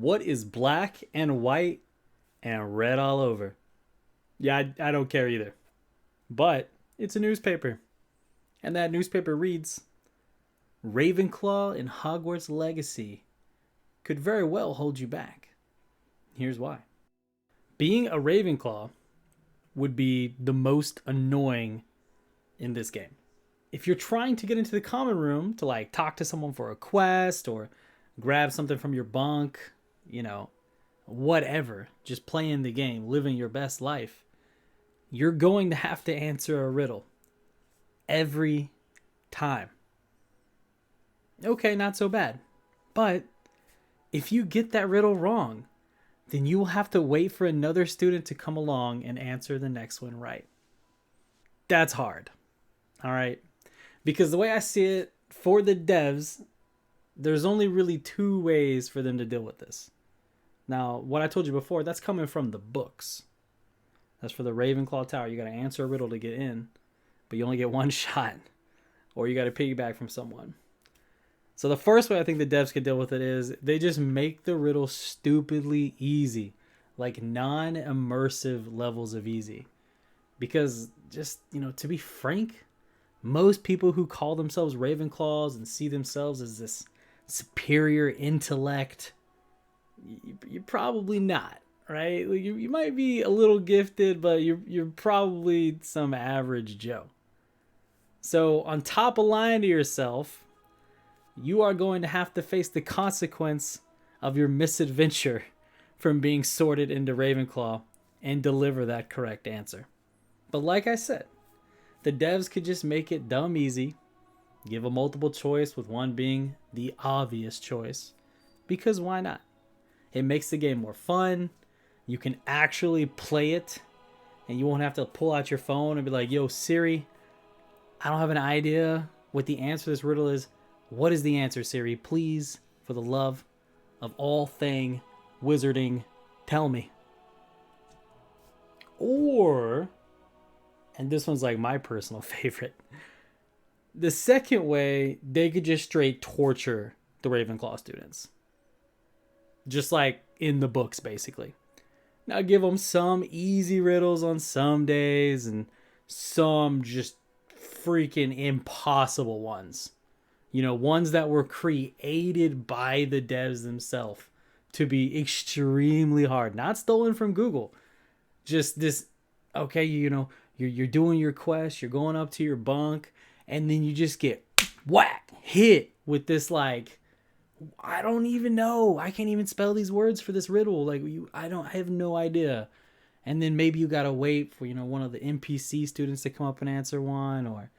What is black and white and red all over? Yeah, I don't care either. But it's a newspaper. And that newspaper reads Ravenclaw in Hogwarts Legacy could very well hold you back. Here's why. Being a Ravenclaw would be the most annoying in this game. If you're trying to get into the common room to like talk to someone for a quest or grab something from your bunk, whatever, just playing the game, living your best life, you're going to have to answer a riddle every time. Okay, not so bad. But if you get that riddle wrong, then you will have to wait for another student to come along and answer the next one right. That's hard. All right. Because the way I see it, for the devs, there's only really two ways for them to deal with this. Now, what I told you before, that's coming from the books. That's for the Ravenclaw Tower. You got to answer a riddle to get in, but you only get one shot, or you got to piggyback from someone. So the first way I think the devs could deal with it is they just make the riddle stupidly easy, like non-immersive levels of easy. Because just, to be frank, most people who call themselves Ravenclaws and see themselves as this superior intellect, you're probably not, right? You might be a little gifted, but you're probably some average Joe. So on top of lying to yourself, you are going to have to face the consequence of your misadventure from being sorted into Ravenclaw and deliver that correct answer. But like I said, the devs could just make it dumb easy, give a multiple choice with one being the obvious choice, because why not? It makes the game more fun. You can actually play it, and you won't have to pull out your phone and be like, yo, Siri, I don't have an idea what the answer to this riddle is. What is the answer, Siri? Please, for the love of all thing wizarding, tell me. Or, and this one's like my personal favorite, the second way, they could just straight torture the Ravenclaw students. Just like in the books, basically. Now give them some easy riddles on some days and some just freaking impossible ones. Ones that were created by the devs themselves to be extremely hard. Not stolen from Google. Just this, okay, you're doing your quest, you're going up to your bunk, and then you just get hit with this like, I don't even know. I can't even spell these words for this riddle. Like, I have no idea. And then maybe you got to wait for, one of the NPC students to come up and answer one, or,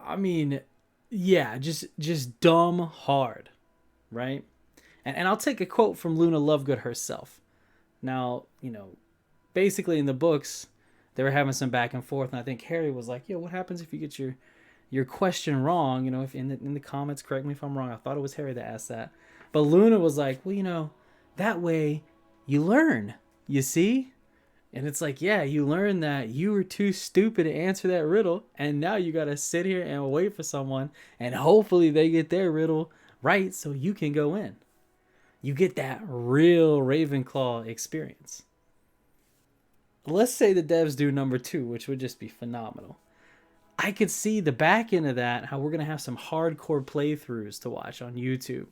I mean... yeah, just dumb hard, right? And I'll take a quote from Luna Lovegood herself. Now, basically in the books, they were having some back and forth, and I think Harry was like, what happens if you get your question wrong? If in the comments, correct me if I'm wrong. I thought it was Harry that asked that. But Luna was like, well, that way you learn, you see? And it's like, yeah, you learn that you were too stupid to answer that riddle. And now you got to sit here and wait for someone. And hopefully they get their riddle right so you can go in. You get that real Ravenclaw experience. Let's say the devs do number 2, which would just be phenomenal. I could see the back end of that, how we're going to have some hardcore playthroughs to watch on YouTube.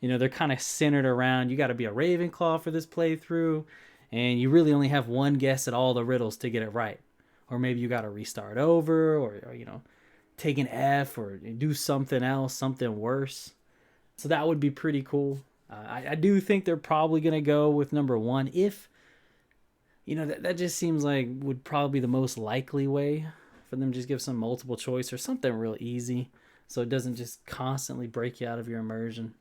They're kind of centered around, you got to be a Ravenclaw for this playthrough. And you really only have one guess at all the riddles to get it right. Or maybe you got to restart over or take an F or do something else, something worse. So that would be pretty cool. I do think they're probably going to go with number 1 if, that just seems like would probably be the most likely way for them to just give some multiple choice or something real easy so it doesn't just constantly break you out of your immersion.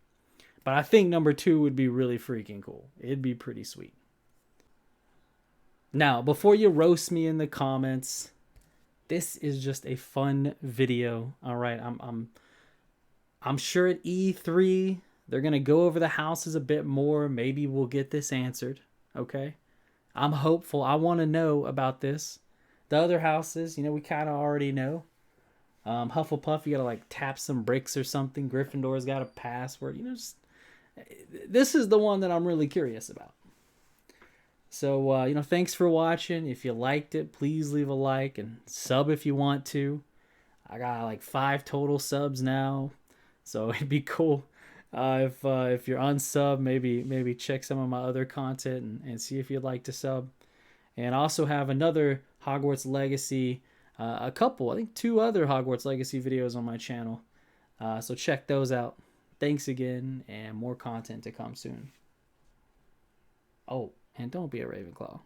But I think number 2 would be really freaking cool. It'd be pretty sweet. Now, before you roast me in the comments, this is just a fun video. All right, I'm sure at E3 they're gonna go over the houses a bit more. Maybe we'll get this answered. Okay, I'm hopeful. I want to know about this. The other houses, we kind of already know. Hufflepuff, you gotta like tap some bricks or something. Gryffindor's got a password. Just This is the one that I'm really curious about. So, thanks for watching. If you liked it, please leave a like and sub if you want to. I got like 5 total subs now, so it'd be cool if you're unsub, maybe check some of my other content and see if you'd like to sub. And I also have another Hogwarts Legacy, a couple, I think 2 other Hogwarts Legacy videos on my channel. So check those out. Thanks again, and more content to come soon. Oh, and don't be a Ravenclaw.